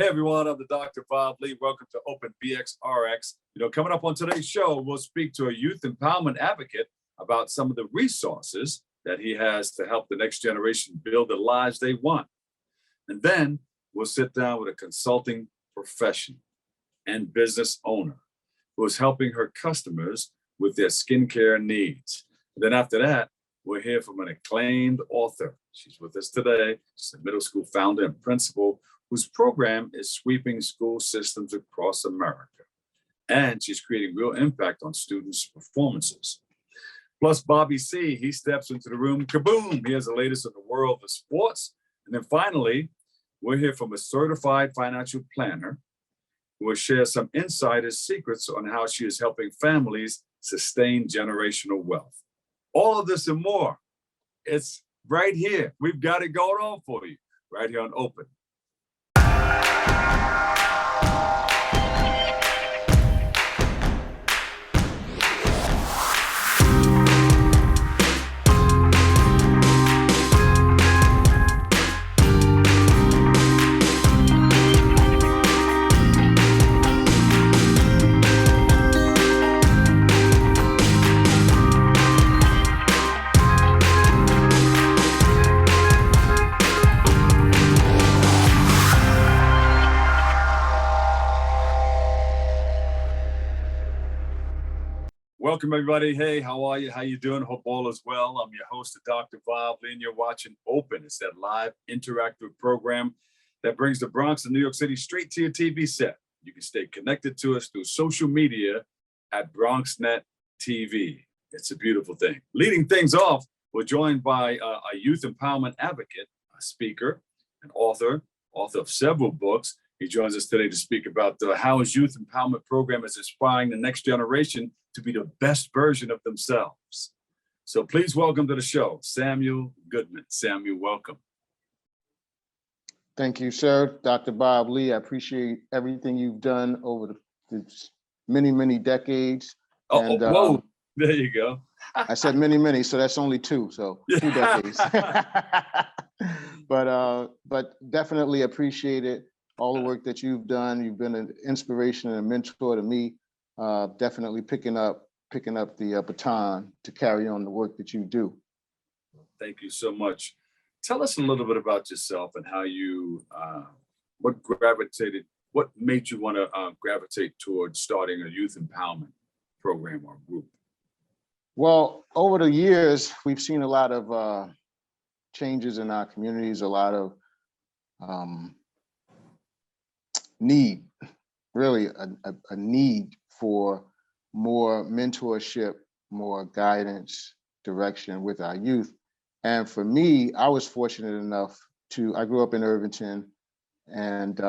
Hey everyone, I'm the Dr. Bob Lee. Welcome to Open BXRX. Coming up on today's show, we'll speak to a youth empowerment advocate about some of the resources that he has to help the next generation build the lives they want. And then we'll sit down with a consulting professional and business owner who is helping her customers with their skincare needs. And then after that, we'll hear from an acclaimed author. She's with us today. She's a middle school founder and principal whose program is sweeping school systems across America. And she's creating real impact on students' performances. Plus, Bobby C., he steps into the room, kaboom, he has the latest in the world of sports. And then finally, we'll hear from a certified financial planner who will share some insider secrets on how she is helping families sustain generational wealth. All of this and more, it's right here. We've got it going on for you, right here on Open. Welcome, everybody. Hey, how are you? How you doing? Hope all is well. I'm your host, Dr. Bob Lee, and you're watching Open. It's that live interactive program that brings the Bronx and New York City straight to your TV set. You can stay connected to us through social media at BronxNet TV. It's a beautiful thing. Leading things off, we're joined by a youth empowerment advocate, a speaker, an author of several books. He joins us today to speak about how his youth empowerment program is inspiring the next generation to be the best version of themselves. So please welcome to the show, Samuel Goodman. Samuel, welcome. Thank you, sir. Dr. Bob Lee, I appreciate everything you've done over the many, many decades. Whoa, there you go. I said many, so that's only two, so 2 decades. But definitely appreciate it. All the work that you've done. You've been an inspiration and a mentor to me. Definitely picking up the baton to carry on the work that you do. Thank you so much. Tell us a little bit about yourself and how you, what made you want to gravitate towards starting a youth empowerment program or group? Well, over the years, we've seen a lot of changes in our communities, a lot of need, really a need for more mentorship, more guidance, direction with our youth. And for me, I was fortunate enough I grew up in Irvington, and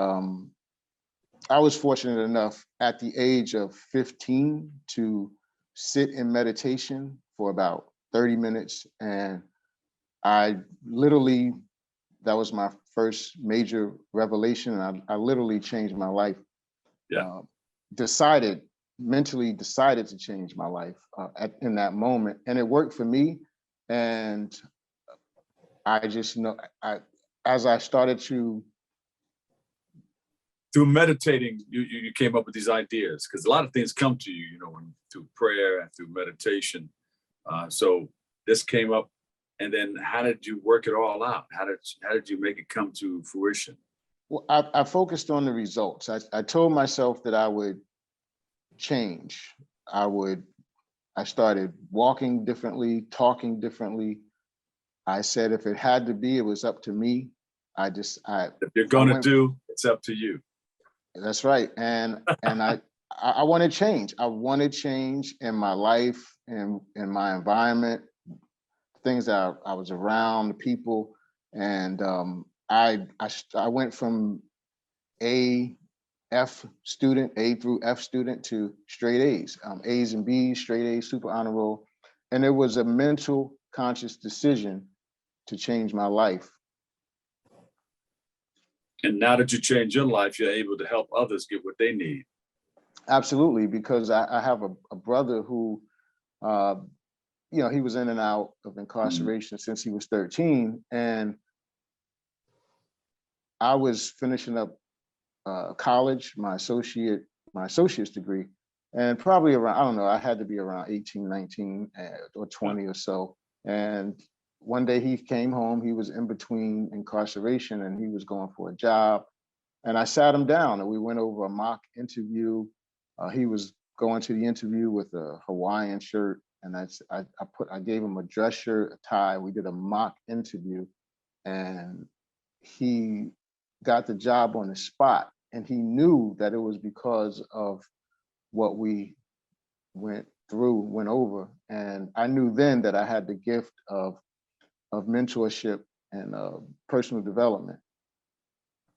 I was fortunate enough at the age of 15 to sit in meditation for about 30 minutes. And that was my first major revelation. And I literally changed my life. Yeah. Mentally decided to change my life in that moment. And it worked for me. And I just know, as I started to. Through meditating, you came up with these ideas, because a lot of things come to you, through prayer and through meditation. So this came up. And then how did you work it all out? How did you make it come to fruition? Well, I focused on the results. I told myself that I would change. I started walking differently, talking differently. I said, if it had to be, it was up to me. If you're gonna do, it's up to you. That's right. And I want to change. I want to change in my life and in my environment, things that I was around, the people. And I went from A through F student to straight A's, A's and B's, straight A's, super honor roll. And it was a mental conscious decision to change my life. And now that you change your life, you're able to help others get what they need. Absolutely, because I have a brother who, he was in and out of incarceration since he was 13. And I was finishing up college, my associate's degree, and probably around, I don't know, I had to be around 18, 19 or 20 or so. And one day he came home, he was in between incarceration and he was going for a job. And I sat him down and we went over a mock interview. He was going to the interview with a Hawaiian shirt, and I gave him a dress shirt, a tie. We did a mock interview, and he got the job on the spot. And he knew that it was because of what we went over. And I knew then that I had the gift of mentorship and personal development.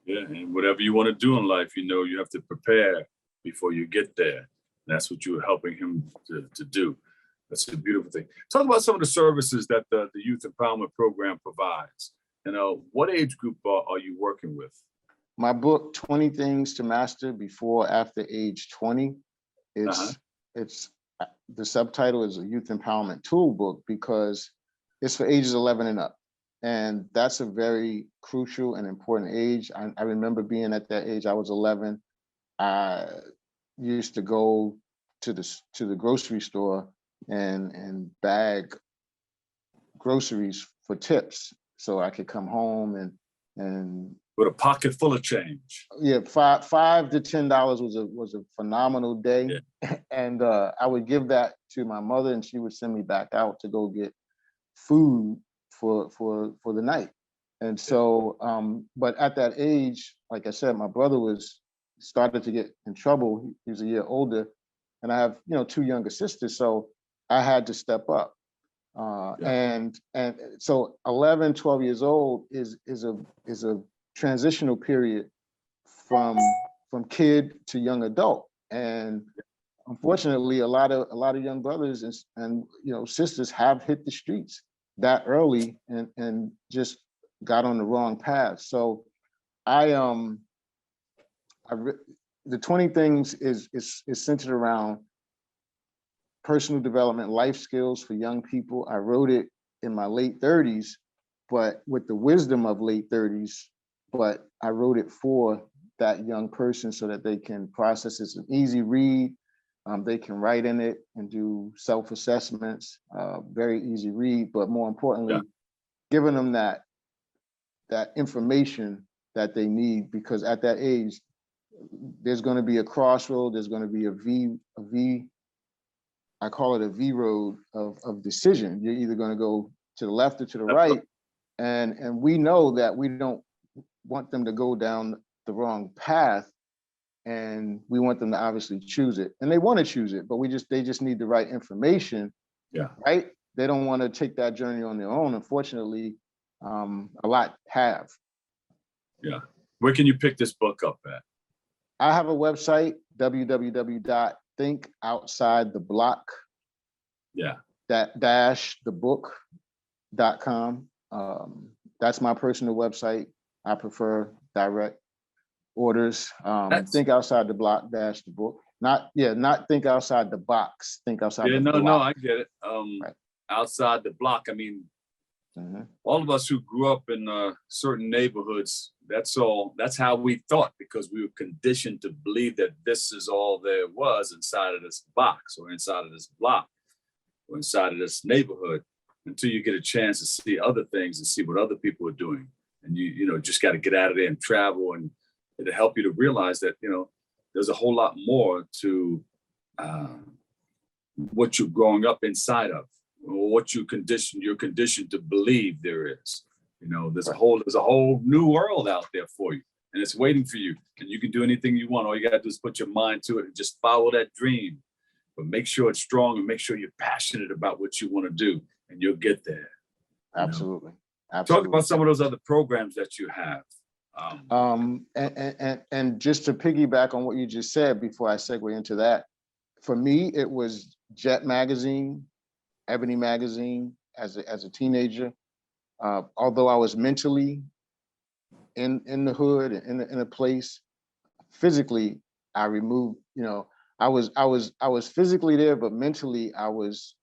Yeah, and whatever you want to do in life, you have to prepare before you get there. And that's what you were helping him to do. That's a beautiful thing. Talk about some of the services that the Youth Empowerment Program provides. What age group are you working with? My book, 20 Things to Master Before After Age 20. It's the subtitle is a Youth Empowerment Toolbook because it's for ages 11 and up. And that's a very crucial and important age. I remember being at that age. I was 11. I used to go to the grocery store and bag groceries for tips so I could come home and with a pocket full of change. Yeah, $5 to $10 was a phenomenal day. Yeah. And I would give that to my mother and she would send me back out to go get food for the night. And so, but at that age, like I said, my brother started to get in trouble. He was a year older, and I have, 2 younger sisters. So I had to step up. And so 11, 12 years old is a transitional period from kid to young adult. And unfortunately, a lot of young brothers and sisters have hit the streets that early and just got on the wrong path. So the 20 things is centered around personal development, life skills for young people. I wrote it in my late 30s, but with the wisdom of late 30s, but I wrote it for that young person so that they can process it. It's an easy read. They can write in it and do self-assessments, very easy read, but more importantly, giving them that information that they need, because at that age, there's going to be a crossroad, there's going to be a V, I call it a V road of decision. You're either going to go to the left or to the right. And we know that we don't want them to go down the wrong path. And we want them to obviously choose it. And they want to choose it, but they just need the right information. Yeah. Right? They don't want to take that journey on their own. Unfortunately, a lot have. Yeah. Where can you pick this book up at? I have a website, www.thinkoutsidetheblock. Yeah. -thebook.com. That's my personal website. I prefer direct orders. Think outside the block -the book. Not think outside the box. Think outside the block. No, I get it. Right. Outside the block. I mean, all of us who grew up in certain neighborhoods, that's how we thought, because we were conditioned to believe that this is all there was inside of this box or inside of this block or inside of this neighborhood, until you get a chance to see other things and see what other people are doing. And you just got to get out of there and travel, and it'll help you to realize that, there's a whole lot more to what you're growing up inside of, or what you're conditioned to believe there is. There's a whole new world out there for you, and it's waiting for you, and you can do anything you want. All you got to do is put your mind to it and just follow that dream, but make sure it's strong and make sure you're passionate about what you want to do, and you'll get there. Absolutely. Talk about some of those other programs that you have. And just to piggyback on what you just said before I segue into that, for me, it was Jet Magazine, Ebony Magazine as a teenager. Although I was mentally in the hood, in a place, physically, I removed, I was physically there, but mentally I was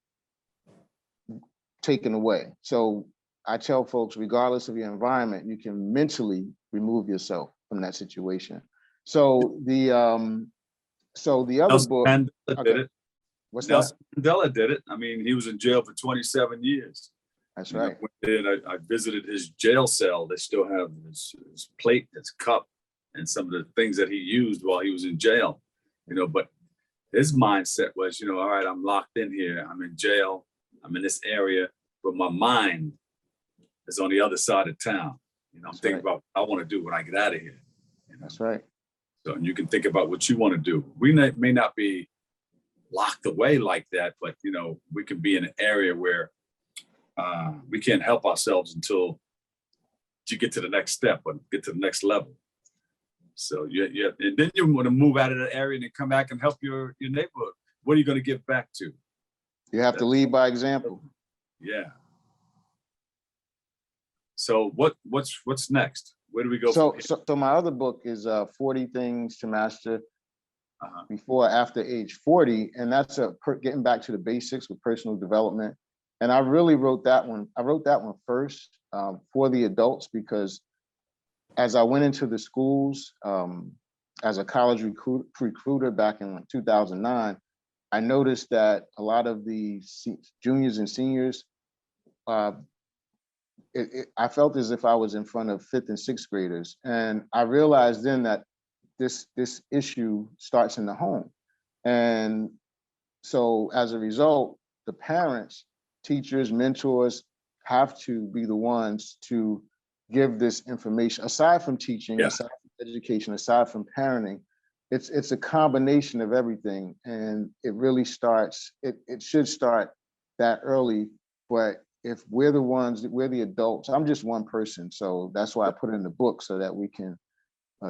taken away. So I tell folks, regardless of your environment, you can mentally remove yourself from that situation. So the other Nelson book. Mandela did it. What's that? Nelson Mandela did it. I mean, he was in jail for 27 years. That's You know, right. went there and I visited his jail cell. They still have his plate, his cup, and some of the things that he used while he was in jail. You know, but his mindset was, you know, all right, I'm locked in here. I'm in jail. I'm in this area, but my mind is on the other side of town. You know, I'm thinking about what I want to do when I get out of here. You know? That's right. So you can think about what you want to do. We may not be locked away like that, but you know, we can be in an area where we can't help ourselves until you get to the next step or get to the next level. So yeah, and then you want to move out of that area and then come back and help your neighborhood. What are you going to give back to? You have to lead by example. Yeah. So what's next? Where do we go? So my other book is 40 Things to Master Before or After Age 40, and that's getting back to the basics with personal development. And I really wrote that one. I wrote that one first for the adults because as I went into the schools as a college recruiter back in 2009, I noticed that a lot of the juniors and seniors, I felt as if I was in front of 5th and 6th graders. And I realized then that this issue starts in the home. And so as a result, the parents, teachers, mentors have to be the ones to give this information. Aside from teaching, aside from education, aside from parenting, it's a combination of everything. And it really starts, it should start that early, but if we're the adults, I'm just one person. So that's why I put it in the book so that we can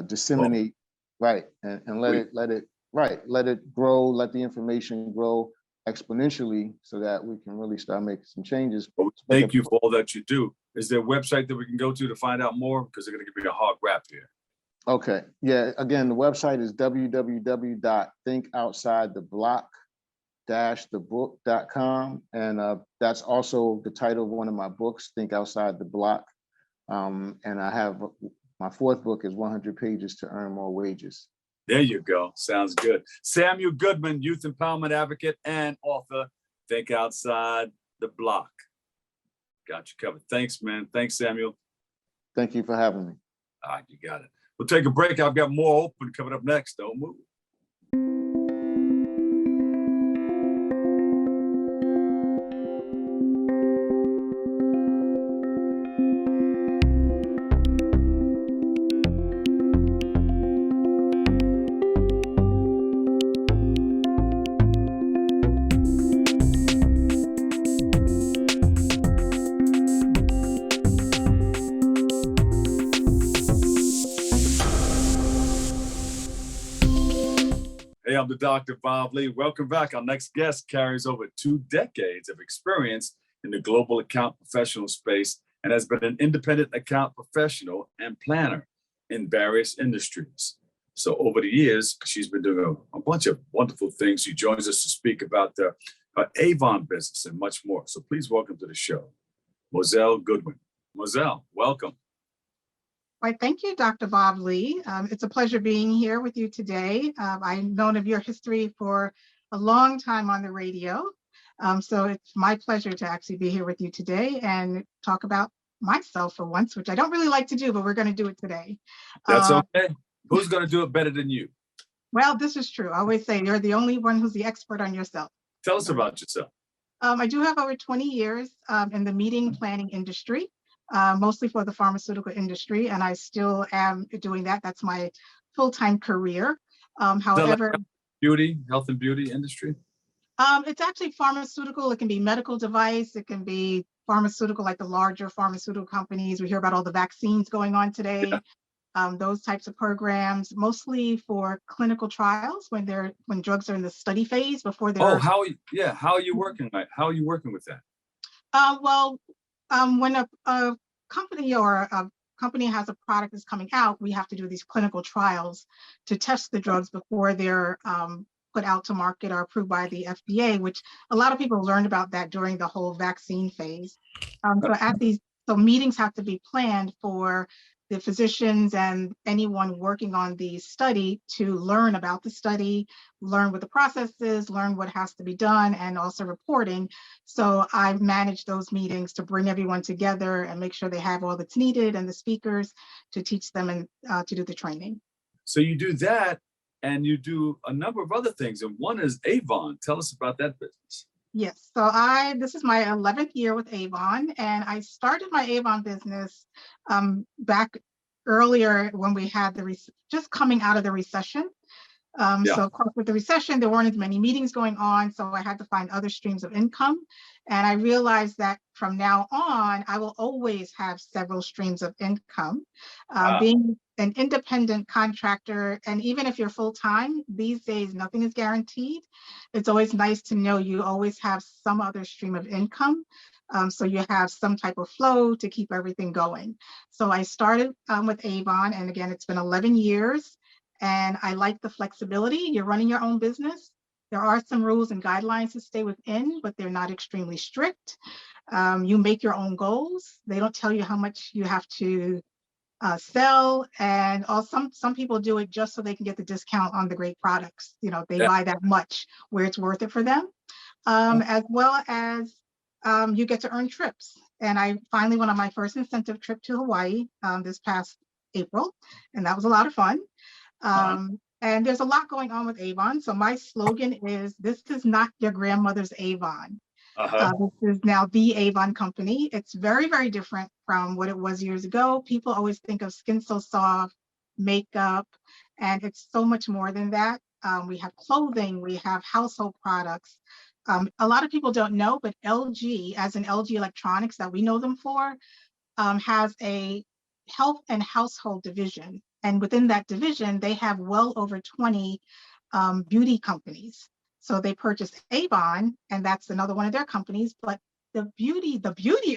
disseminate, and let it grow, let the information grow exponentially so that we can really start making some changes. Well, thank you for all that you do. Is there a website that we can go to find out more? Because they're going to give me a hard rap here. Okay. Yeah. Again, the website is www.thinkoutsideTheBlock-thebook.com. And that's also the title of one of my books, Think Outside the Block. And I have my 4th book is 100 Pages to Earn More Wages. There you go. Sounds good. Samuel Goodman, youth empowerment advocate and author, Think Outside the Block. Got you covered. Thanks, man. Thanks, Samuel. Thank you for having me. All right, you got it. We'll take a break. I've got more open coming up next. Don't move. Hey, I'm the Dr. Bob Lee. Welcome back. Our next guest carries over 2 decades of experience in the global account professional space and has been an independent account professional and planner in various industries. So over the years, she's been doing a bunch of wonderful things. She joins us to speak about her Avon business and much more. So please welcome to the show, Mozelle Goodwin. Mozelle, welcome. Why, thank you, Dr. Bob Lee. It's a pleasure being here with you today. I've known of your history for a long time on the radio. So it's my pleasure to actually be here with you today and talk about myself for once, which I don't really like to do, but we're going to do it today. That's okay. Who's going to do it better than you? Well, this is true. I always say you're the only one who's the expert on yourself. Tell us about yourself. I do have over 20 years in the meeting planning industry. Mostly for the pharmaceutical industry, and I still am doing that. That's my full-time career. However, health and beauty industry? It's actually pharmaceutical. It can be medical device. It can be pharmaceutical, like the larger pharmaceutical companies. We hear about all the vaccines going on today. Yeah. Those types of programs, mostly for clinical trials when drugs are in the study phase before they're. Oh, how are you working? How are you working with that? When a company or a company has a product that's coming out, we have to do these clinical trials to test the drugs before they're put out to market or approved by the FDA, which a lot of people learned about that during the whole vaccine phase. So meetings have to be planned for the physicians and anyone working on the study to learn about the study, learn what the process is, learn what has to be done, and also reporting. So I manage those meetings to bring everyone together and make sure they have all that's needed and the speakers to teach them and to do the training. So you do that, and you do a number of other things, and one is Avon. Tell us about that business. Yes, so this is my 11th year with Avon, and I started my Avon business back earlier when we had just coming out of the recession. So of course, with the recession, there weren't as many meetings going on, so I had to find other streams of income. And I realized that from now on, I will always have several streams of income. Being an independent contractor, and even if you're full-time, these days, nothing is guaranteed. It's always nice to know you always have some other stream of income. So you have some type of flow to keep everything going. So I started with Avon, and again, it's been 11 years. And I like the flexibility. You're running your own business. There are some rules and guidelines to stay within, but they're not extremely strict. You make your own goals. They don't tell you how much you have to sell. And also some people do it just so they can get the discount on the great products. You know, they buy that much where it's worth it for them. As well as you get to earn trips. And I finally went on my first incentive trip to Hawaii this past April, and that was a lot of fun. And there's a lot going on with Avon. So my slogan is, this is not your grandmother's Avon. This is now the Avon company. It's very, very different from what it was years ago. People always think of Skin So Soft, makeup, and it's so much more than that. We have clothing, we have household products. A lot of people don't know, but LG, as in LG Electronics that we know them for, has a health and household division. And within that division, they have well over 20 beauty companies. So they purchased Avon, and that's another one of their companies. But the beauty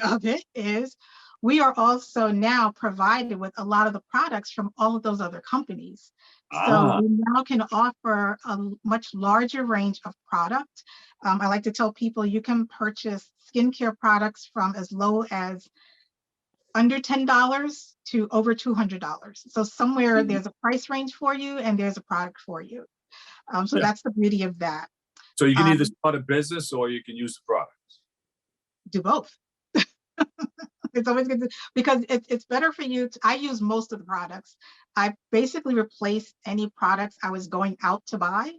of it is we are also now provided with a lot of the products from all of those other companies. So we now can offer a much larger range of product. I like to tell people you can purchase skincare products from as low as under $10 to over $200. So somewhere there's a price range for you and there's a product for you. So that's the beauty of that. So you can either start a business or you can use the products. Do both. It's always good because it's better for you. I use most of the products. I basically replaced any products I was going out to buy.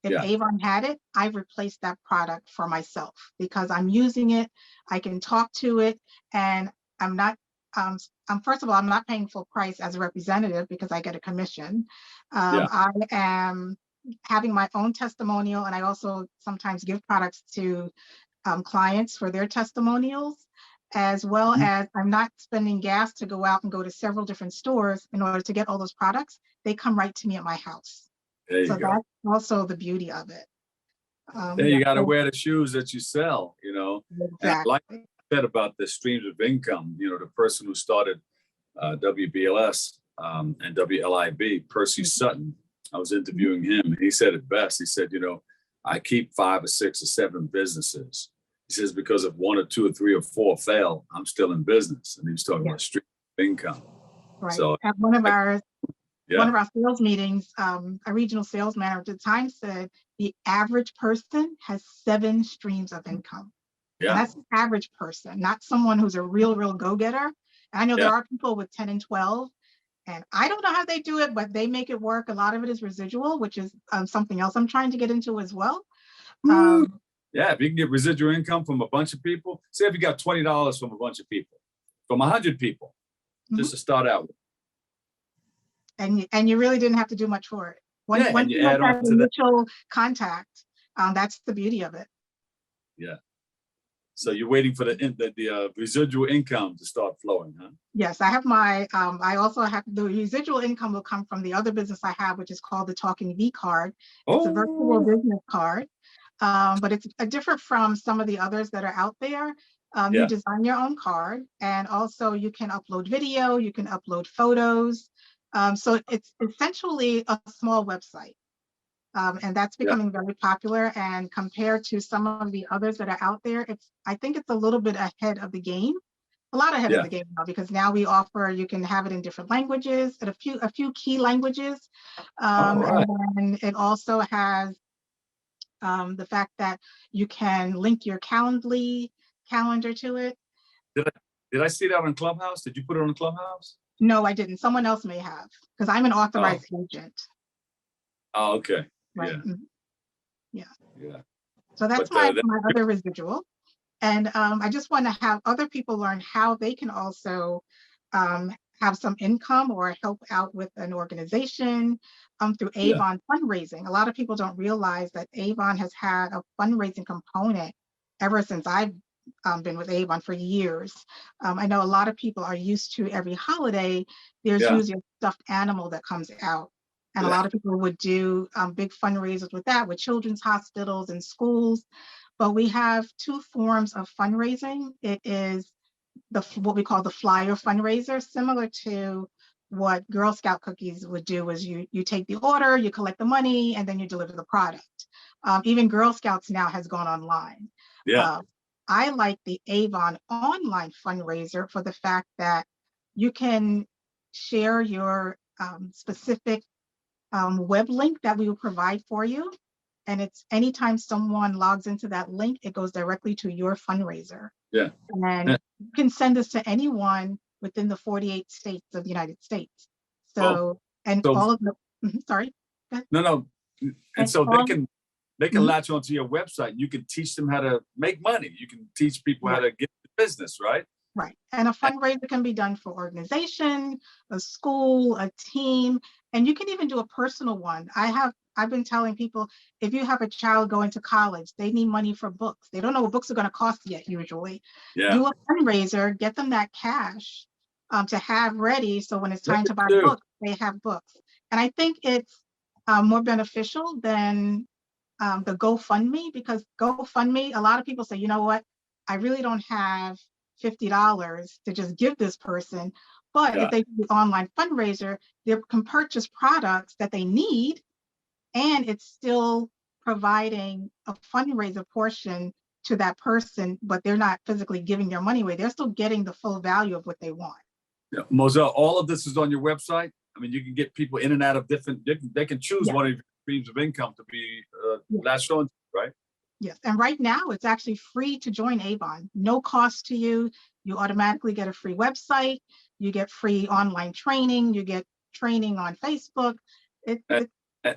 If Avon had it, I replaced that product for myself because I'm using it. I can talk to it, and I'm not. First of all, I'm not paying full price as a representative because I get a commission. I am having my own testimonial, and I also sometimes give products to clients for their testimonials, as well as I'm not spending gas to go out and go to several different stores in order to get all those products. They come right to me at my house. So that's also the beauty of it. You got to wear the shoes that you sell, you know. Exactly. About the streams of income, you know, the person who started WBLS and WLIB, Percy Sutton, I was interviewing him, and he said it best. He said, you know, I keep 5 or 6 or 7 businesses. He says, because if 1 or 2 or 3 or 4 fail, I'm still in business. And he was talking about stream of income. Right. So at one of our sales meetings, a regional sales manager at the time said the average person has 7 streams of income. And that's the average person, not someone who's a real go-getter. And I know there are people with 10 and 12, and I don't know how they do it, but they make it work. A lot of it is residual, which is something else I'm trying to get into as well. If you can get residual income from a bunch of people, say if you got $20 from a bunch of people, from 100 people, just to start out with. And you really didn't have to do much for it. Once you have that initial contact, that's the beauty of it. Yeah. So you're waiting for the residual income to start flowing, huh? Yes, I have my, I also have the residual income will come from the other business I have, which is called the Talking V card. It's a virtual business card, but it's different from some of the others that are out there. You design your own card, and also you can upload video, you can upload photos. So it's essentially a small website. And that's becoming very popular. And compared to some of the others that are out there, I think it's a little bit ahead of the game. a lot ahead Yeah. of the game now, because now we offer, you can have it in different languages, and a few key languages. All right. And it also has the fact that you can link your calendar to it. Did I see that on Clubhouse? Did you put it on Clubhouse? No, I didn't. Someone else may have, because I'm an authorized agent. Oh, okay. Right. Yeah. So that's But, my other residual. And I just want to have other people learn how they can also have some income or help out with an organization through Avon fundraising. A lot of people don't realize that Avon has had a fundraising component ever since I've been with Avon for years. I know a lot of people are used to every holiday, there's usually a stuffed animal that comes out. And a lot of people would do big fundraisers with that, with children's hospitals and schools. But we have two forms of fundraising. It is what we call the flyer fundraiser, similar to what Girl Scout cookies would do, is you take the order, you collect the money, and then you deliver the product. Even Girl Scouts now has gone online. I like the Avon online fundraiser for the fact that you can share your specific web link that we will provide for you. And it's anytime someone logs into that link, it goes directly to your fundraiser. And you can send this to anyone within the 48 states of the United States. So, all of the, sorry. No. And so they can latch onto your website. You can teach them how to make money. You can teach people how to get the business, right? Right. And a fundraiser can be done for organization, a school, a team, and you can even do a personal one. I've been telling people, if you have a child going to college, they need money for books. They don't know what books are going to cost yet usually. Do a fundraiser, get them that cash to have ready. So when it's time to buy books, they have books. And I think it's more beneficial than the GoFundMe, because GoFundMe, a lot of people say, you know what, I really don't have $50 to just give this person. But if they do the online fundraiser, they can purchase products that they need, and it's still providing a fundraiser portion to that person, but they're not physically giving their money away. They're still getting the full value of what they want. Mozelle, all of this is on your website. I mean, you can get people in and out of different they can choose one of your streams of income to be latched on, right? Yes, and right now it's actually free to join Avon. No cost to you. You automatically get a free website. You get free online training. You get training on Facebook.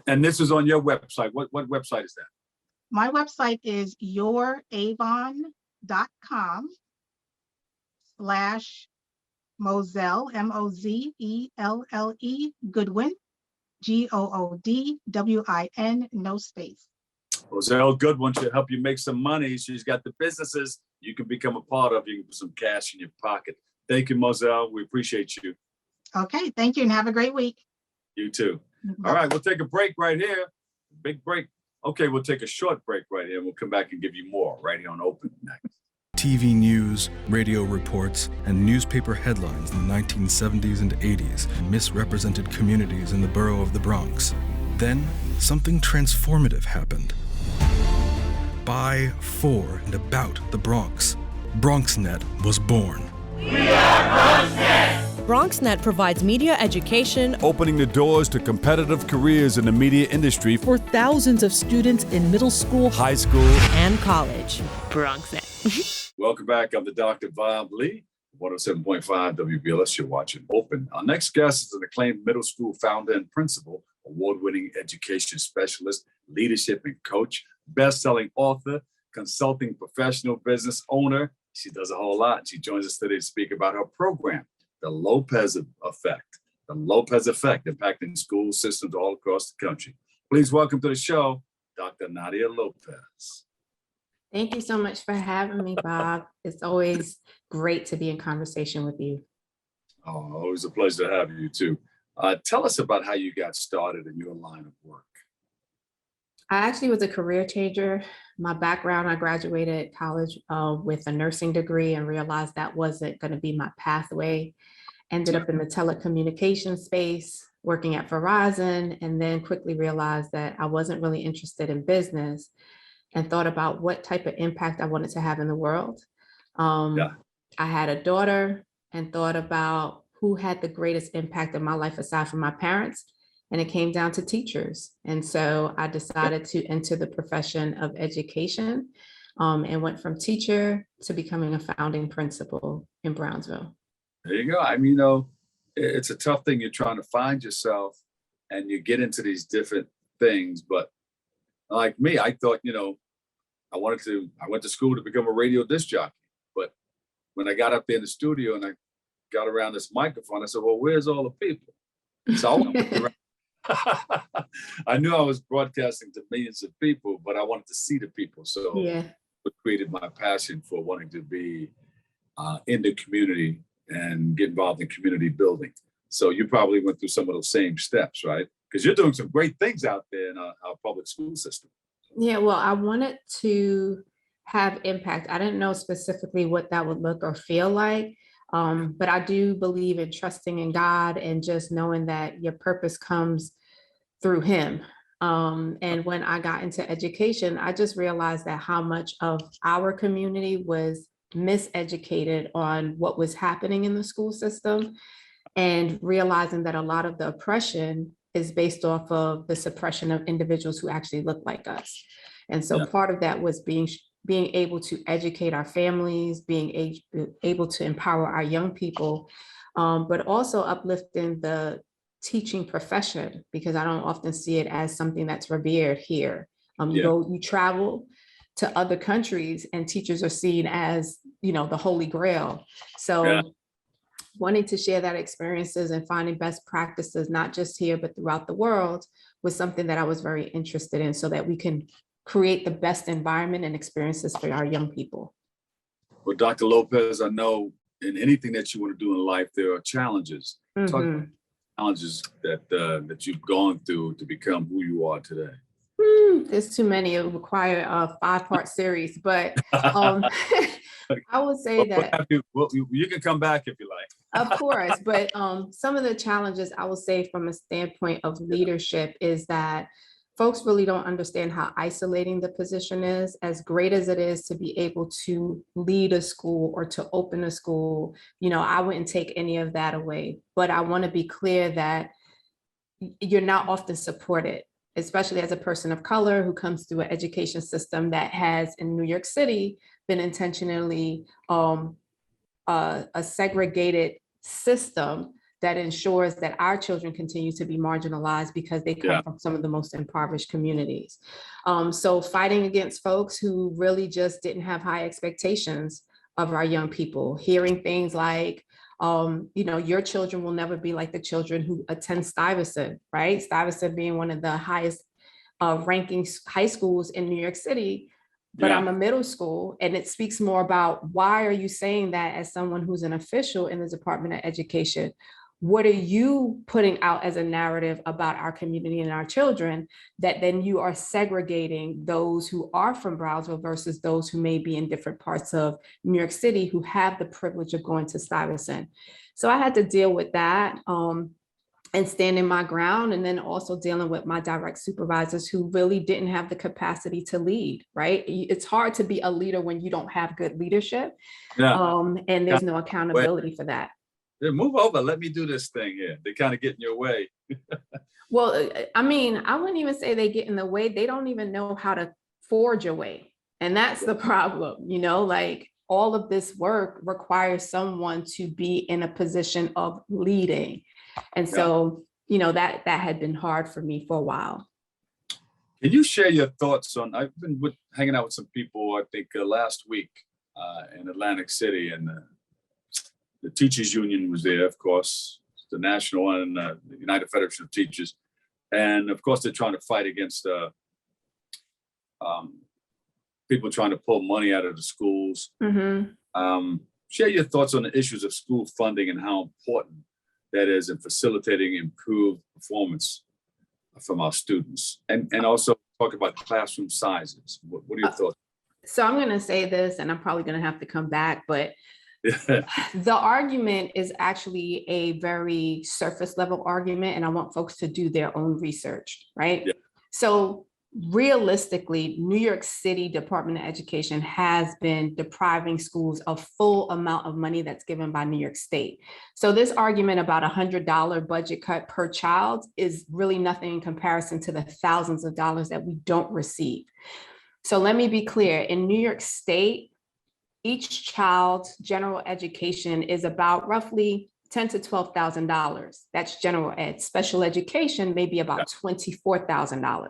And this is on your website. What website is that? My website is youravon.com/Mozelle, Mozelle, Goodwin, Goodwin, no space. Mozelle Goodwin should help you make some money. She's got the businesses you can become a part of. You can put some cash in your pocket. Thank you, Mozelle. We appreciate you. Okay, thank you, and have a great week. You too. All right, we'll take a break right here. Big break. Okay, we'll take a short break right here. We'll come back and give you more right here on Open next. TV news, radio reports, and newspaper headlines in the 1970s and 80s misrepresented communities in the borough of the Bronx. Then, something transformative happened. By, for, and about the Bronx, BronxNet was born. We are BronxNet! BronxNet provides media education, opening the doors to competitive careers in the media industry for thousands of students in middle school, high school, and college. BronxNet. Welcome back. I'm the Dr. Bob Lee, 107.5 WBLS. You're watching Open. Our next guest is an acclaimed middle school founder and principal, award-winning education specialist, leadership and coach, best-selling author, consulting professional, business owner. She does a whole lot. She joins us today to speak about her program, the Lopez Effect. The Lopez Effect, impacting school systems all across the country. Please welcome to the show, Dr. Nadia Lopez. Thank you so much for having me, Bob. It's always great to be in conversation with you. Oh, always a pleasure to have you too. Tell us about how you got started in your line of work. I actually was a career changer. My background, I graduated college with a nursing degree and realized that wasn't going to be my pathway. Ended up in the telecommunications space, working at Verizon, and then quickly realized that I wasn't really interested in business and thought about what type of impact I wanted to have in the world. I had a daughter and thought about who had the greatest impact in my life aside from my parents. And it came down to teachers. And so I decided to enter the profession of education and went from teacher to becoming a founding principal in Brownsville. There you go. I mean, it's a tough thing. You're trying to find yourself and you get into these different things. But like me, I thought, I went to school to become a radio disc jockey. But when I got up there in the studio and I got around this microphone, I said, well, where's all the people? So I went around. I knew I was broadcasting to millions of people, but I wanted to see the people. So it created my passion for wanting to be in the community and get involved in community building. So you probably went through some of those same steps, right? Because you're doing some great things out there in our public school system. Yeah, well, I wanted to have impact. I didn't know specifically what that would look or feel like. But I do believe in trusting in God and just knowing that your purpose comes through him. And when I got into education, I just realized that how much of our community was miseducated on what was happening in the school system, and realizing that a lot of the oppression is based off of the suppression of individuals who actually look like us. And so part of that was being able to educate our families, being able to empower our young people, but also uplifting the teaching profession, because I don't often see it as something that's revered here. You travel to other countries and teachers are seen as, the Holy Grail. So wanting to share that experiences and finding best practices, not just here, but throughout the world, was something that I was very interested in, so that we can create the best environment and experiences for our young people. Well, Dr. Lopez, I know in anything that you want to do in life, there are challenges. Talk about challenges that you've gone through to become who you are today. There's too many. It would require a 5-part series, but I would say that you can come back if you like. Of course, but some of the challenges I would say from a standpoint of leadership is that folks really don't understand how isolating the position is. As great as it is to be able to lead a school or to open a school, I wouldn't take any of that away. But I want to be clear that you're not often supported, especially as a person of color who comes through an education system that has, in New York City, been intentionally a segregated system that ensures that our children continue to be marginalized because they come from some of the most impoverished communities. So fighting against folks who really just didn't have high expectations of our young people, hearing things like, your children will never be like the children who attend Stuyvesant, right? Stuyvesant being one of the highest ranking high schools in New York City, but I'm a middle school, and it speaks more about, why are you saying that as someone who's an official in the Department of Education? What are you putting out as a narrative about our community and our children, that then you are segregating those who are from Brownsville versus those who may be in different parts of New York City who have the privilege of going to Stuyvesant? So I had to deal with that and standing my ground, and then also dealing with my direct supervisors who really didn't have the capacity to lead, right? It's hard to be a leader when you don't have good leadership, and there's no accountability for that. Move over, let me do this thing here. They kind of get in your way. Well, I mean, I wouldn't even say they get in the way. They don't even know how to forge a way. And that's the problem, like all of this work requires someone to be in a position of leading. And so, that had been hard for me for a while. Can you share your thoughts on, I've been hanging out with some people, I think last week in Atlantic City, and the teachers union was there, of course, the national one, the United Federation of Teachers. And of course, they're trying to fight against people trying to pull money out of the schools. Share your thoughts on the issues of school funding and how important that is in facilitating improved performance from our students. And also talk about classroom sizes. What are your thoughts? So I'm going to say this, and I'm probably going to have to come back, but the argument is actually a very surface level argument, and I want folks to do their own research, right? So realistically, New York City Department of Education has been depriving schools of full amount of money that's given by New York State. So this argument about $100 budget cut per child is really nothing in comparison to the thousands of dollars that we don't receive. So let me be clear, in New York State, each child's general education is about roughly $10,000 to $12,000. That's general ed. Special education may be about $24,000.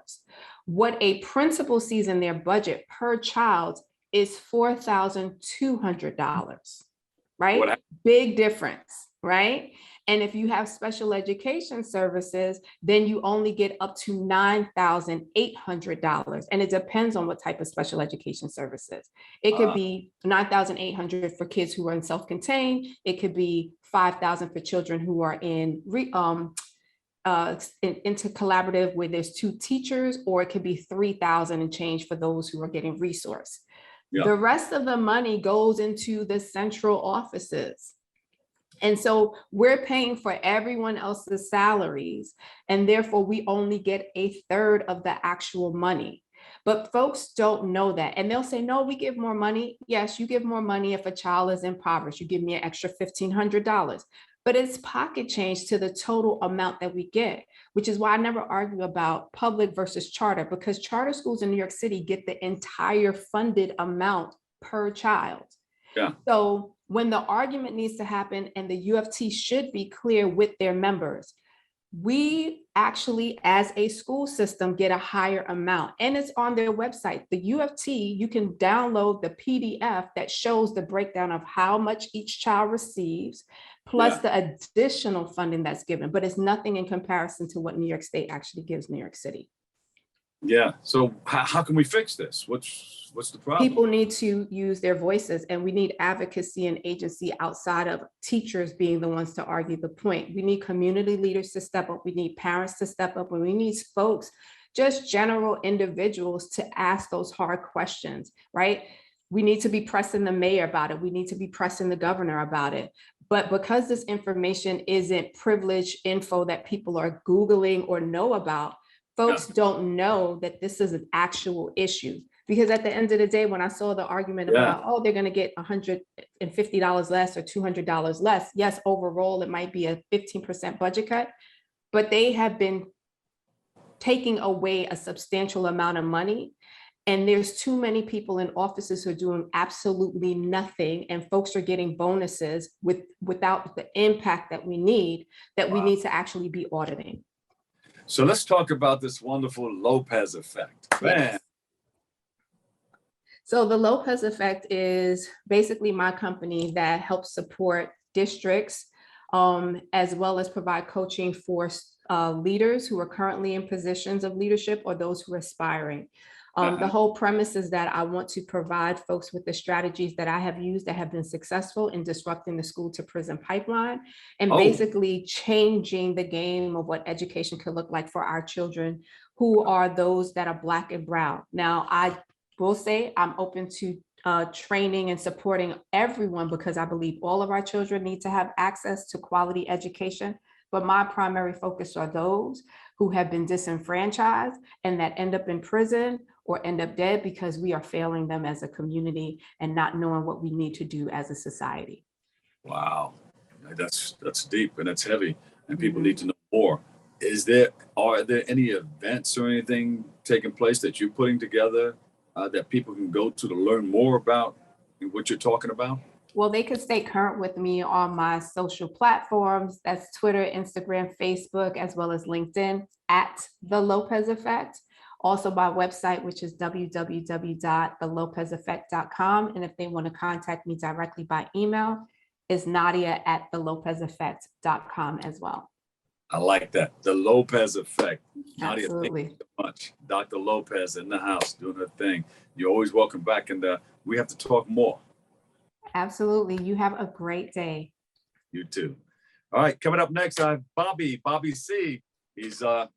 What a principal sees in their budget per child is $4,200, right? Big difference, right? And if you have special education services, then you only get up to $9,800. And it depends on what type of special education services. It could be $9,800 for kids who are in self-contained. It could be $5,000 for children who are in into collaborative where there's 2 teachers, or it could be $3,000 and change for those who are getting resource. Yeah. The rest of the money goes into the central offices. And so we're paying for everyone else's salaries, and therefore we only get 1/3 of the actual money. But folks don't know that. And they'll say, no, we give more money. Yes, you give more money if a child is impoverished. You give me an extra $1,500. But it's pocket change to the total amount that we get, which is why I never argue about public versus charter, because charter schools in New York City get the entire funded amount per child. Yeah. So when the argument needs to happen, and the UFT should be clear with their members, we actually, as a school system, get a higher amount, and it's on their website. The UFT, you can download the PDF that shows the breakdown of how much each child receives, plus the additional funding that's given, but it's nothing in comparison to what New York State actually gives New York City. Yeah, so how can we fix this? What's the problem? People need to use their voices, and we need advocacy and agency outside of teachers being the ones to argue the point. We need community leaders to step up. We need parents to step up, and we need folks, just general individuals, to ask those hard questions, right? We need to be pressing the mayor about it. We need to be pressing the governor about it. But because this information isn't privileged info that people are Googling or know about, folks don't know that this is an actual issue. Because at the end of the day, when I saw the argument about, oh, they're going to get $150 less or $200 less, yes, overall, it might be a 15% budget cut, but they have been taking away a substantial amount of money. And there's too many people in offices who are doing absolutely nothing, and folks are getting bonuses without the impact that we need to actually be auditing. So let's talk about this wonderful Lopez Effect. Yes. So the Lopez Effect is basically my company that helps support districts, as well as provide coaching for leaders who are currently in positions of leadership or those who are aspiring. The whole premise is that I want to provide folks with the strategies that I have used that have been successful in disrupting the school to prison pipeline, and basically changing the game of what education could look like for our children who are those that are Black and brown. Now, I will say I'm open to training and supporting everyone, because I believe all of our children need to have access to quality education. But my primary focus are those who have been disenfranchised and that end up in prison or end up dead because we are failing them as a community and not knowing what we need to do as a society. Wow, that's deep and that's heavy, and people need to know more. Are there any events or anything taking place that you're putting together that people can go to learn more about what you're talking about? Well, they can stay current with me on my social platforms. That's Twitter, Instagram, Facebook, as well as LinkedIn at The Lopez Effect. Also my website, which is www.thelopezeffect.com. And if they want to contact me directly by email, is nadia@thelopezeffect.com as well. I like that. The Lopez Effect. Nadia, Absolutely. thank you so much. Dr. Lopez in the house doing her thing. You're always welcome back, and we have to talk more. Absolutely. You have a great day. You too. All right, coming up next, I have Bobby C. He's on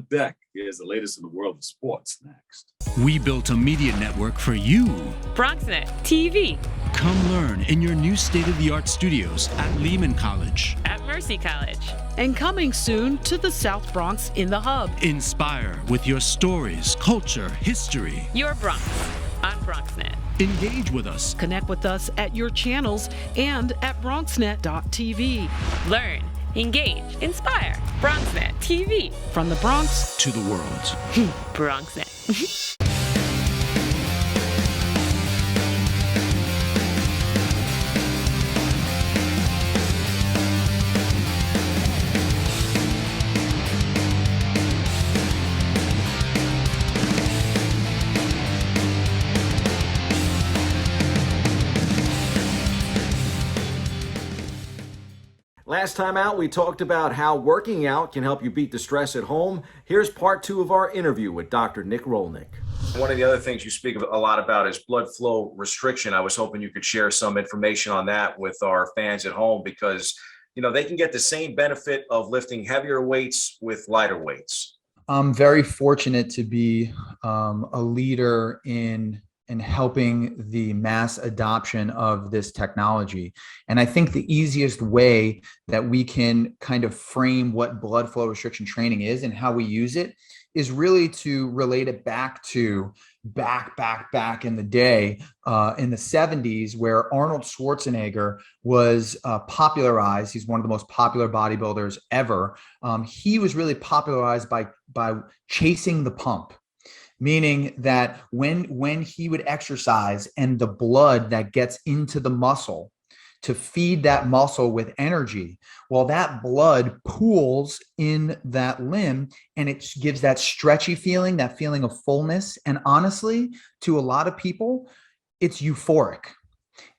deck. He has the latest in the world of sports next. We built a media network for you. BronxNet TV. Come learn in your new state-of-the-art studios at Lehman College. At Mercy College. And coming soon to the South Bronx in the Hub. Inspire with your stories, culture, history. Your Bronx on BronxNet. Engage with us. Connect with us at your channels and at BronxNet.tv. Learn, engage, inspire. BronxNet TV. From the Bronx to the world. BronxNet. Last time out, we talked about how working out can help you beat the stress at home. Here's part 2 of our interview with Dr. Nick Rolnick. One of the other things you speak a lot about is blood flow restriction. I was hoping you could share some information on that with our fans at home because, you know, they can get the same benefit of lifting heavier weights with lighter weights. I'm very fortunate to be a leader in helping the mass adoption of this technology. And I think the easiest way that we can kind of frame what blood flow restriction training is and how we use it is really to relate it back to back in the day, in the 70s, where Arnold Schwarzenegger was popularized. He's one of the most popular bodybuilders ever. He was really popularized by chasing the pump. Meaning that when he would exercise and the blood that gets into the muscle to feed that muscle with energy, well, that blood pools in that limb and it gives that stretchy feeling, that feeling of fullness. And honestly, to a lot of people, it's euphoric.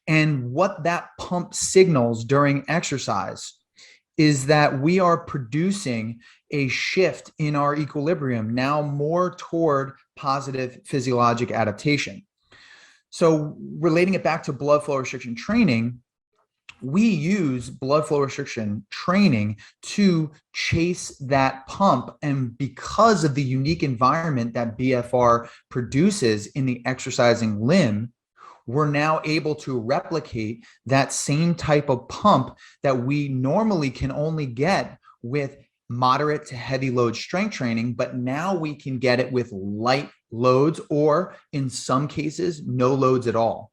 And what that pump signals during exercise is that we are producing a shift in our equilibrium, now more toward positive physiologic adaptation. So relating it back to blood flow restriction training, we use blood flow restriction training to chase that pump. And because of the unique environment that BFR produces in the exercising limb, we're now able to replicate that same type of pump that we normally can only get with moderate to heavy load strength training, but now we can get it with light loads or in some cases, no loads at all.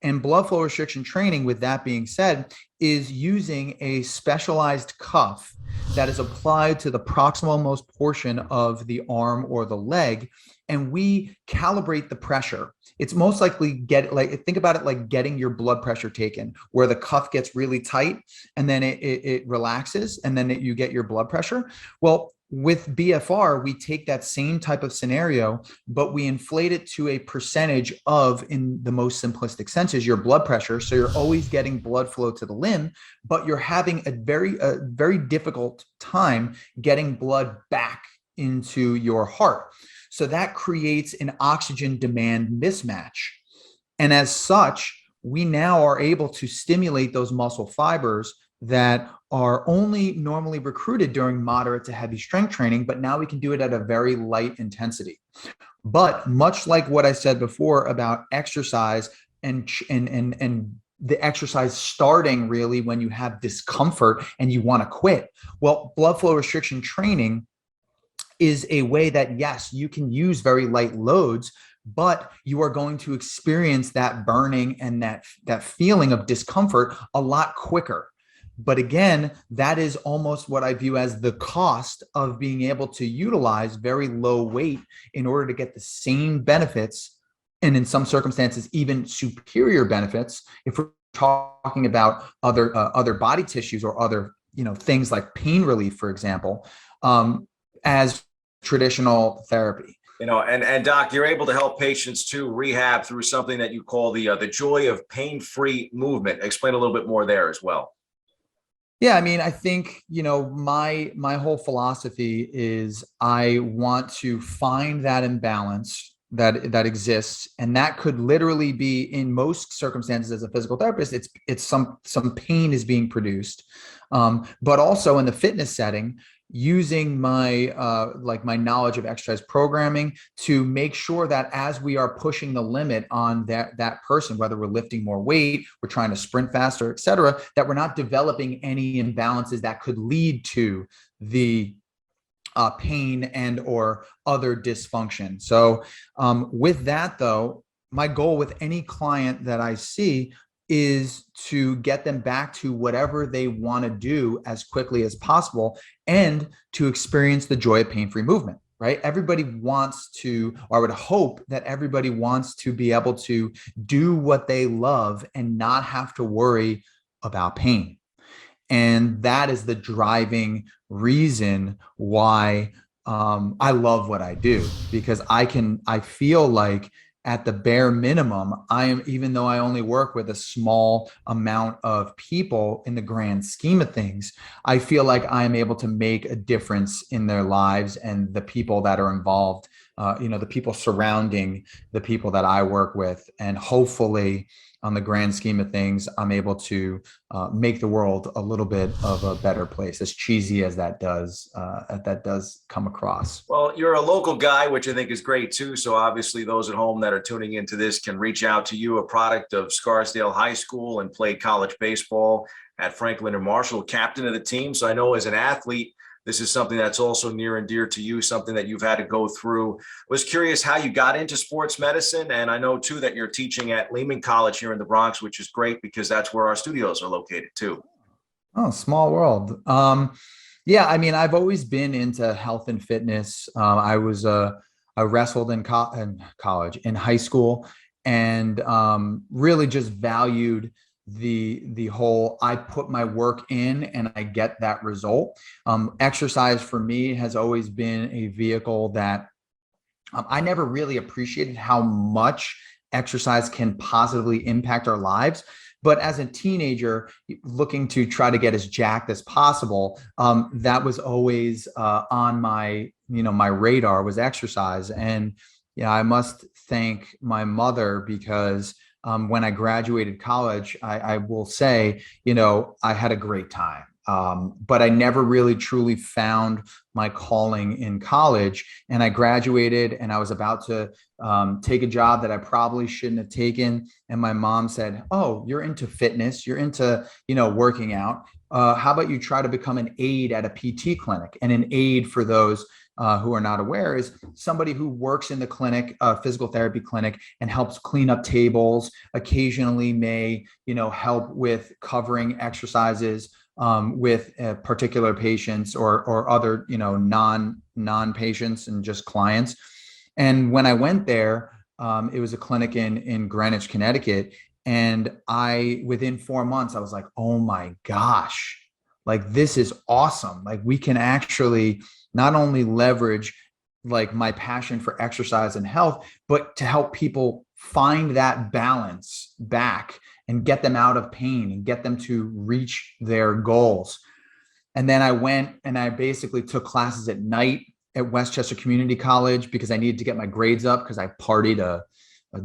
And blood flow restriction training, with that being said, is using a specialized cuff that is applied to the proximal most portion of the arm or the leg. And we calibrate the pressure. It's most likely think about it like getting your blood pressure taken, where the cuff gets really tight and then it relaxes and then you get your blood pressure. Well, with BFR, we take that same type of scenario, but we inflate it to a percentage of, in the most simplistic sense, is your blood pressure. So you're always getting blood flow to the limb, but you're having a very difficult time getting blood back into your heart. So that creates an oxygen demand mismatch. And as such, we now are able to stimulate those muscle fibers that are only normally recruited during moderate to heavy strength training, but now we can do it at a very light intensity. But much like what I said before about exercise and the exercise starting really when you have discomfort and you want to quit, well, blood flow restriction training is a way that, yes, you can use very light loads, but you are going to experience that burning and that feeling of discomfort a lot quicker. But again, that is almost what I view as the cost of being able to utilize very low weight in order to get the same benefits, and in some circumstances, even superior benefits, if we're talking about other body tissues or other things like pain relief, for example, as traditional therapy. And Doc, you're able to help patients to rehab through something that you call the joy of pain-free movement. Explain a little bit more there as well. Yeah, I mean, I think, my whole philosophy is I want to find that imbalance that exists. And that could literally be, in most circumstances as a physical therapist, it's some pain is being produced. But also in the fitness setting, using my like my knowledge of exercise programming to make sure that as we are pushing the limit on that person, whether we're lifting more weight, we're trying to sprint faster, et cetera, that we're not developing any imbalances that could lead to the pain and or other dysfunction. So with that though, my goal with any client that I see is to get them back to whatever they want to do as quickly as possible and to experience the joy of pain-free movement, right? Everybody wants to, or I would hope that everybody wants to be able to do what they love and not have to worry about pain. And that is the driving reason why I love what I do, because I feel like at the bare minimum, even though I only work with a small amount of people in the grand scheme of things, I feel like I am able to make a difference in their lives and the people that are involved, the people surrounding the people that I work with. And hopefully, on the grand scheme of things, I'm able to make the world a little bit of a better place, as cheesy as that does come across. Well, you're a local guy, which I think is great too. So obviously those at home that are tuning into this can reach out to you, a product of Scarsdale High School, and played college baseball at Franklin and Marshall, captain of the team. So I know as an athlete, this is something that's also near and dear to you, something that you've had to go through. Was curious how you got into sports medicine. And I know too that you're teaching at Lehman College here in the Bronx, which is great because that's where our studios are located too. Oh, small world. Yeah, I mean, I've always been into health and fitness. I wrestled in college, in high school, and really just valued the whole I put my work in and I get that result. Exercise for me has always been a vehicle that I never really appreciated how much exercise can positively impact our lives. But as a teenager looking to try to get as jacked as possible, that was always on my radar, was exercise. And I must thank my mother, because when I graduated college, I will say, I had a great time. But I never really truly found my calling in college. And I graduated and I was about to take a job that I probably shouldn't have taken. And my mom said, "Oh, you're into fitness, you're into, working out. How about you try to become an aide at a PT clinic?" And an aide, for those who are not aware, is somebody who works in the clinic, physical therapy clinic, and helps clean up tables, occasionally may, help with covering exercises with particular patients or other, non-patients and just clients. And when I went there, it was a clinic in Greenwich, Connecticut. And within 4 months, I was like, oh my gosh, like, this is awesome. Like, we can actually not only leverage like my passion for exercise and health, but to help people find that balance back and get them out of pain and get them to reach their goals. And then I went and I basically took classes at night at Westchester Community College because I needed to get my grades up, because I partied a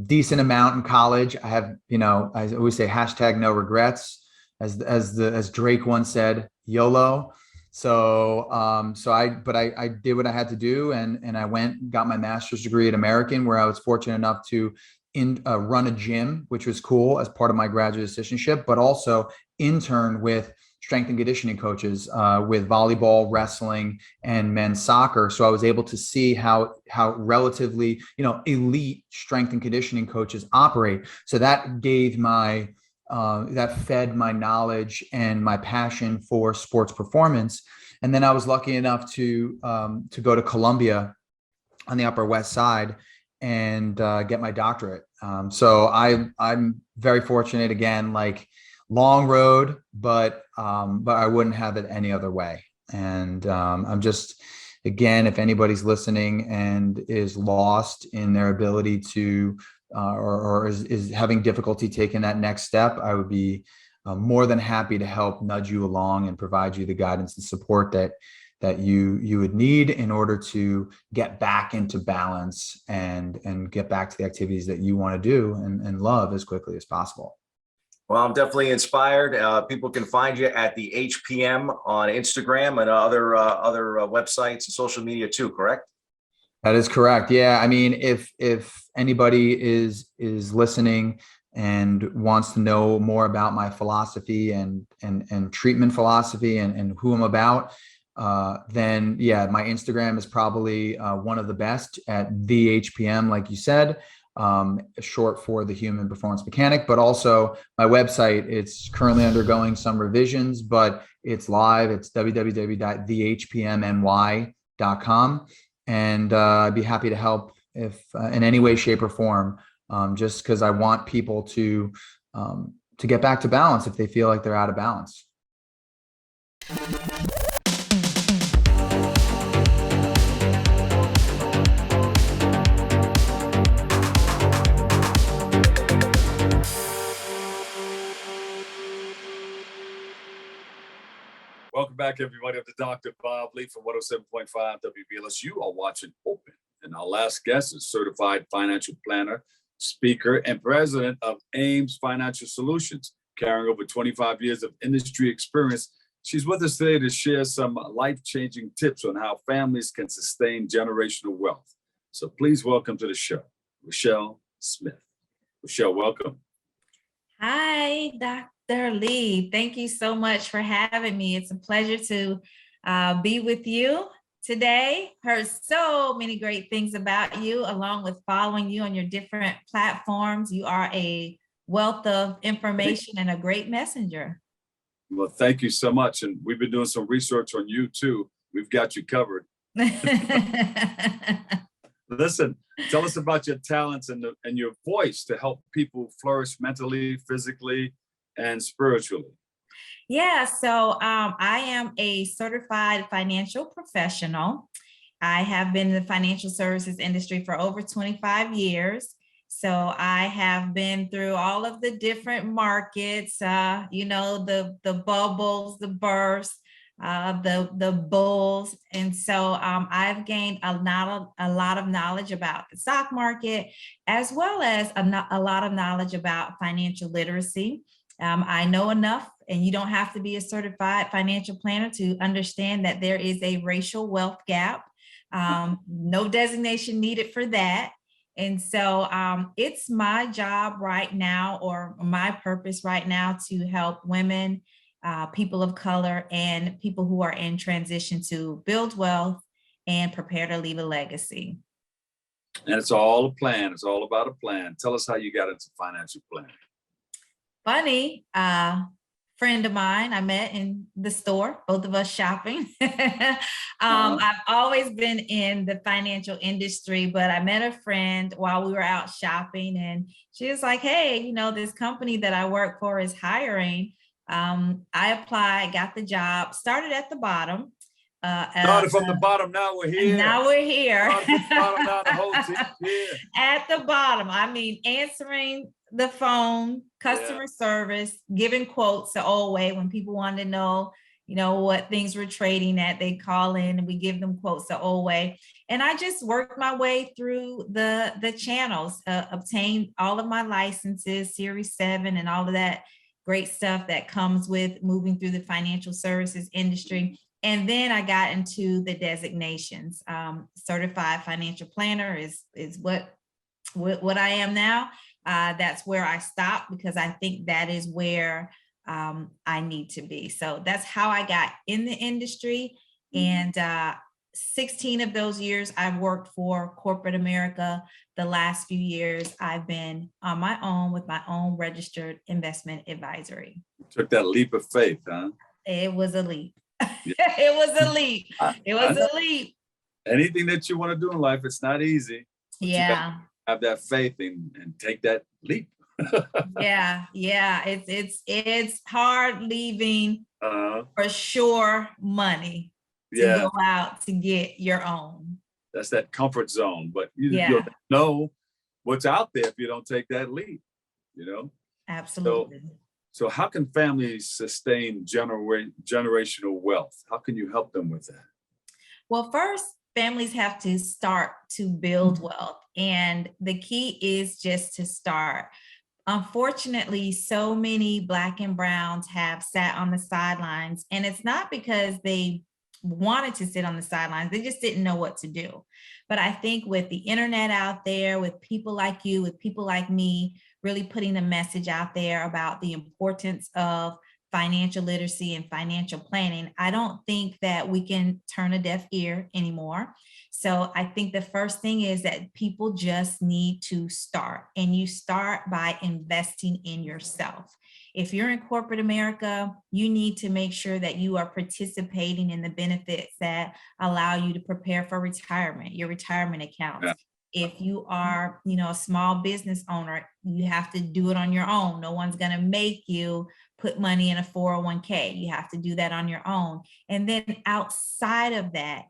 decent amount in college. I have, I always say # no regrets, as Drake once said, YOLO. So, I did what I had to do, and I went and got my master's degree at American, where I was fortunate enough to run a gym, which was cool as part of my graduate assistantship, but also intern with strength and conditioning coaches with volleyball, wrestling, and men's soccer. So I was able to see how relatively, elite strength and conditioning coaches operate. So that gave that fed my knowledge and my passion for sports performance. And then I was lucky enough to go to Columbia on the Upper West Side and get my doctorate. So I'm very fortunate, again, like, long road, but I wouldn't have it any other way. And I'm just, again, if anybody's listening and is lost in their ability to or is having difficulty taking that next step, I would be more than happy to help nudge you along and provide you the guidance and support that you would need in order to get back into balance and get back to the activities that you want to do and love as quickly as possible. Well, I'm definitely inspired. People can find you at the HPM on Instagram and other websites and social media too, correct? That is correct. Yeah. I mean, if anybody is listening and wants to know more about my philosophy and treatment philosophy and who I'm about, then yeah, my Instagram is probably one of the best at the HPM, like you said, short for the Human Performance Mechanic, but also my website. It's currently undergoing some revisions, but it's live. It's www.thehpmny.com. And I'd be happy to help if in any way, shape, or form, just because I want people to get back to balance if they feel like they're out of balance. Welcome back, everybody. I'm Dr. Bob Lee from 107.5 WBLS. You are watching Open, and our last guest is certified financial planner, speaker, and president of AMES Financial Solutions, carrying over 25 years of industry experience. She's with us today to share some life-changing tips on how families can sustain generational wealth. So please welcome to the show, Reshell Smith. Reshell, welcome. Hi, Dr. Lee. Thank you so much for having me. It's a pleasure to be with you today. Heard so many great things about you, along with following you on your different platforms. You are a wealth of information and a great messenger. Well, thank you so much. And we've been doing some research on you too. We've got you covered. Listen, tell us about your talents and your voice to help people flourish mentally, physically, and spiritually. Yeah, so I am a certified financial professional. I have been in the financial services industry for over 25 years. So I have been through all of the different markets, the bubbles, the bursts, the bulls. And so I've gained a lot of knowledge about the stock market, as well as a lot of knowledge about financial literacy. I know enough, and you don't have to be a certified financial planner to understand that there is a racial wealth gap. No designation needed for that. And so it's my job right now, or my purpose right now, to help women, people of color, and people who are in transition to build wealth and prepare to leave a legacy. And it's all a plan. It's all about a plan. Tell us how you got into financial planning. Funny, friend of mine I met in the store, both of us shopping. I've always been in the financial industry, but I met a friend while we were out shopping, and she was like, hey, this company that I work for is hiring. I applied, got the job, started at the bottom. Started from the bottom, now we're here. Now we're here. Started from the bottom, now the whole team here. At the bottom, I mean, answering the phone, customer service, giving quotes the old way when people wanted to know, what things were trading at. They call in and we give them quotes the old way. And I just worked my way through the channels, obtained all of my licenses, Series 7, and all of that great stuff that comes with moving through the financial services industry. And then I got into the designations. Certified financial planner is what I am now. That's where I stopped, because I think that is where I need to be. So that's how I got in the industry. And 16 of those years I've worked for corporate America. The last few years I've been on my own with my own registered investment advisory. Took that leap of faith, huh? It was a leap. It was a leap. It was a leap. Anything that you want to do in life, it's not easy. Yeah. Have that faith and take that leap. Yeah. It's hard leaving for sure money to go out to get your own. That's that comfort zone, but you don't know what's out there if you don't take that leap, Absolutely. So how can families sustain generational wealth? How can you help them with that? Well, first, families have to start to build wealth. And the key is just to start. Unfortunately, so many Black and Browns have sat on the sidelines, and it's not because they wanted to sit on the sidelines. They just didn't know what to do. But I think with the internet out there, with people like you, with people like me, really putting a message out there about the importance of financial literacy and financial planning, I don't think that we can turn a deaf ear anymore. So I think the first thing is that people just need to start, and you start by investing in yourself. If you're in corporate America, you need to make sure that you are participating in the benefits that allow you to prepare for retirement, your retirement accounts. Yeah. If you are, a small business owner, you have to do it on your own. No one's going to make you put money in a 401k. You have to do that on your own. And then outside of that,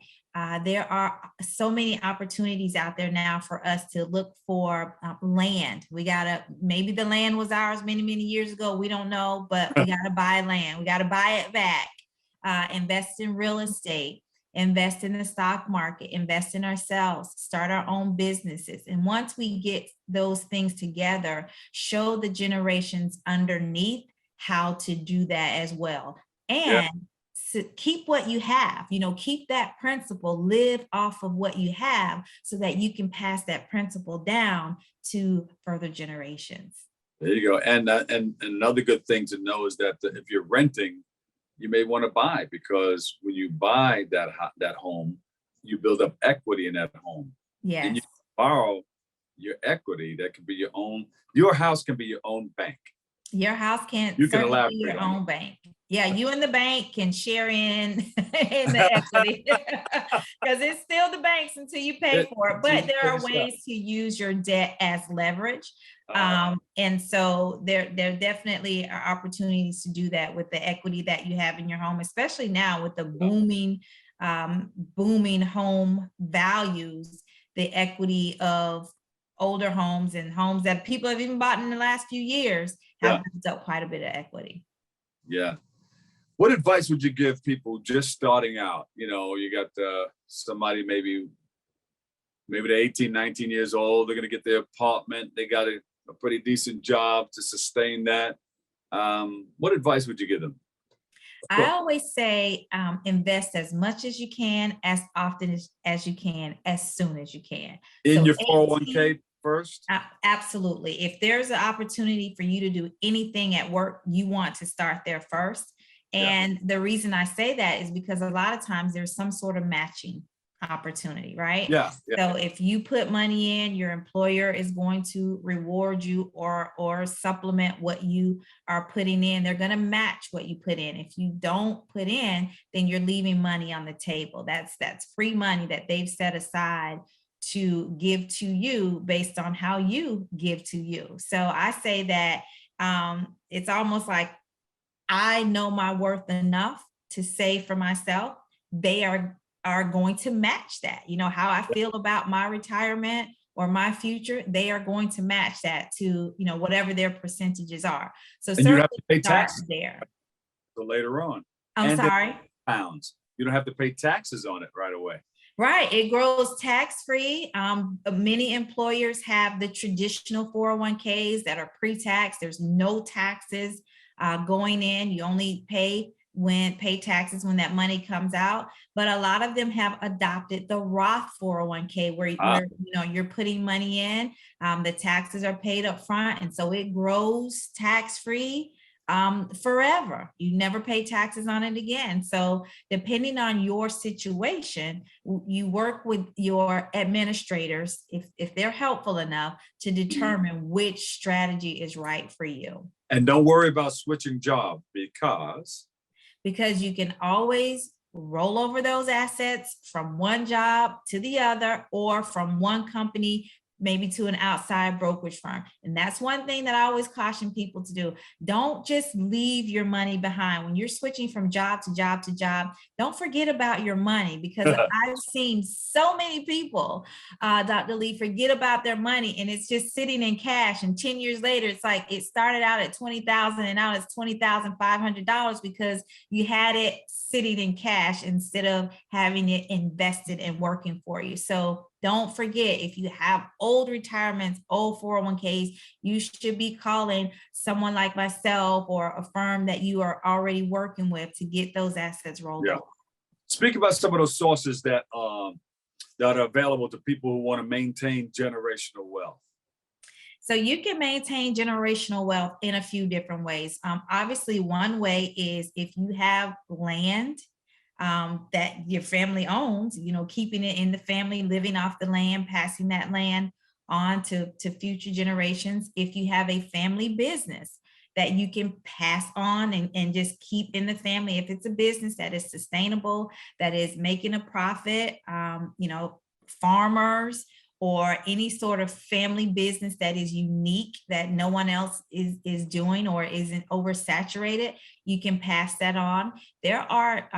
there are so many opportunities out there now for us to look for land. Maybe the land was ours many, many years ago. We don't know, but we got to buy land. We got to buy it back, invest in real estate, invest in the stock market, invest in ourselves, start our own businesses. And once we get those things together, show the generations underneath how to do that as well. And keep what you have, keep that principle, live off of what you have so that you can pass that principle down to further generations. There you go. And another good thing to know is that if you're renting, you may want to buy, because when you buy that home, you build up equity in that home. Yes. And you borrow your equity. That can be your own. Your house can be your own bank. Your house can be your own bank. Yeah, you and the bank can share in the equity, because it's still the bank's until you pay for it. But there are ways to use your debt as leverage. And so there definitely are opportunities to do that with the equity that you have in your home, especially now with the booming home values, the equity of older homes and homes that people have even bought in the last few years have built up quite a bit of equity. Yeah. What advice would you give people just starting out? You got somebody maybe they're 18, 19 years old. They're going to get their apartment. They got a pretty decent job to sustain that. What advice would you give them? I always say invest as much as you can, as often as you can, as soon as you can. In your 401k first? Absolutely. If there's an opportunity for you to do anything at work, you want to start there first. And the reason I say that is because a lot of times there's some sort of matching opportunity, right? Yeah. So if you put money in, your employer is going to reward you or supplement what you are putting in. They're going to match what you put in. If you don't put in, then you're leaving money on the table. That's free money that they've set aside to give to you based on how you give to you. So I say that it's almost like I know my worth enough to save for myself. They are going to match that. How I feel about my retirement or my future, they are going to match that to, whatever their percentages are. So and you have to pay start taxes there. So later on. I'm sorry? Pounds. You don't have to pay taxes on it right away. Right. It grows tax-free. Many employers have the traditional 401ks that are pre-tax. There's no taxes going in. You only pay taxes when that money comes out. But a lot of them have adopted the Roth 401k where you're putting money in, the taxes are paid up front. And so it grows tax-free forever. You never pay taxes on it again. So depending on your situation, you work with your administrators, if they're helpful enough, to determine which strategy is right for you. And don't worry about switching job because you can always roll over those assets from one job to the other, or from one company maybe to an outside brokerage firm. And that's one thing that I always caution people to do. Don't just leave your money behind. When you're switching from job to job to job, don't forget about your money, because I've seen so many people, Dr. Lee, forget about their money and it's just sitting in cash. And 10 years later, it's like it started out at $20,000 and now it's $20,500 because you had it sitting in cash instead of having it invested and working for you. So Don't forget, if you have old retirements, old 401ks, you should be calling someone like myself or a firm that you are already working with to get those assets rolled over. Speak about some of those sources that are available to people who want to maintain generational wealth. So you can maintain generational wealth in a few different ways. Obviously, one way is if you have land that your family owns, keeping it in the family, living off the land, passing that land on to future generations. If you have a family business that you can pass on and just keep in the family, if it's a business that is sustainable, that is making a profit, farmers, or any sort of family business that is unique that no one else is doing or isn't oversaturated, you can pass that on. There are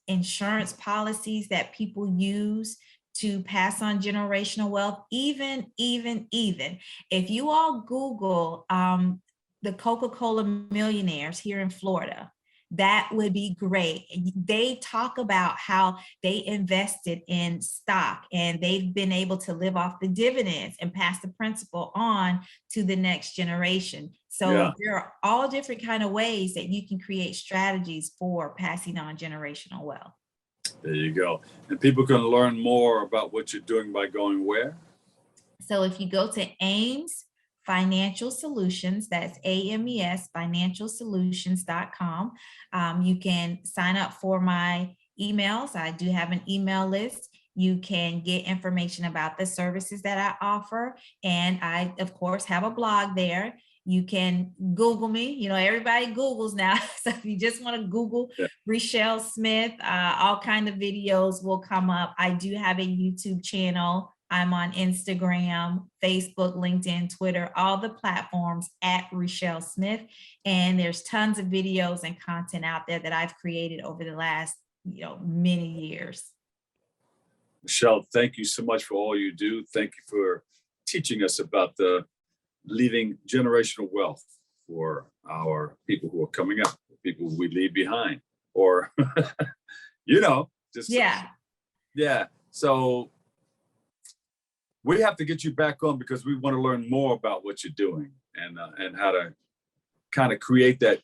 insurance policies that people use to pass on generational wealth. Even if you all Google the Coca-Cola millionaires here in Florida, that would be great. They talk about how they invested in stock and they've been able to live off the dividends and pass the principal on to the next generation. So there are all different kind of ways that you can create strategies for passing on generational wealth. There you go. And people can learn more about what you're doing by going where? So if you go to AMES Financial Solutions, that's AMES Financial Solutions.com. You can sign up for my emails. I do have an email list. You can get information about the services that I offer. And I, of course, have a blog there. You can Google me. Everybody Googles now. So if you just want to Google Reshell Smith, all kinds of videos will come up. I do have a YouTube channel. I'm on Instagram, Facebook, LinkedIn, Twitter, all the platforms at Reshell Smith. And there's tons of videos and content out there that I've created over the last, many years. Reshell, thank you so much for all you do. Thank you for teaching us about the leaving generational wealth for our people who are coming up, people we leave behind, or, So we have to get you back on because we want to learn more about what you're doing and how to kind of create that,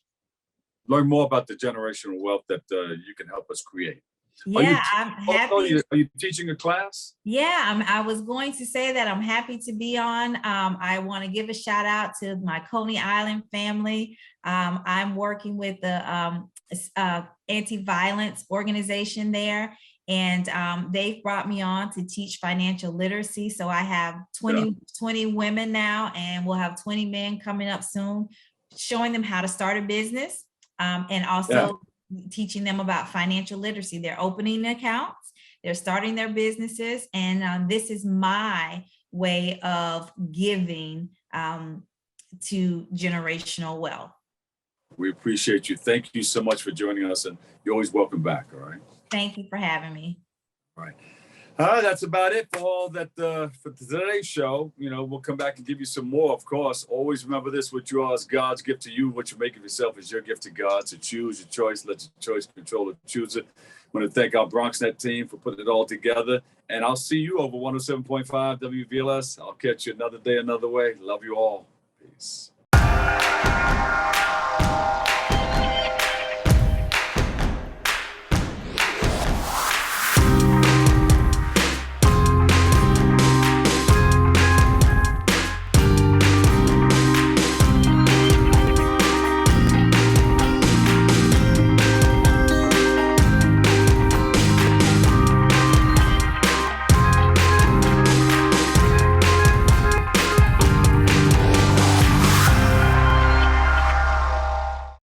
learn more about the generational wealth that you can help us create. Yeah, I'm happy. Are you teaching a class? Yeah, I was going to say that I'm happy to be on. I want to give a shout out to my Coney Island family. I'm working with the anti-violence organization there. And they've brought me on to teach financial literacy. So I have 20 women now, and we'll have 20 men coming up soon, showing them how to start a business and also teaching them about financial literacy. They're opening accounts, they're starting their businesses, and this is my way of giving to generational wealth. We appreciate you. Thank you so much for joining us, and you're always welcome back, all right? Thank you for having me. All right. That's about it for all that for today's show. We'll come back and give you some more, of course. Always remember this: what you are is God's gift to you. What you make of yourself is your gift to God. So choose your choice. Let your choice control it. Choose it. I want to thank our BronxNet team for putting it all together. And I'll see you over 107.5 WVLS. I'll catch you another day, another way. Love you all. Peace.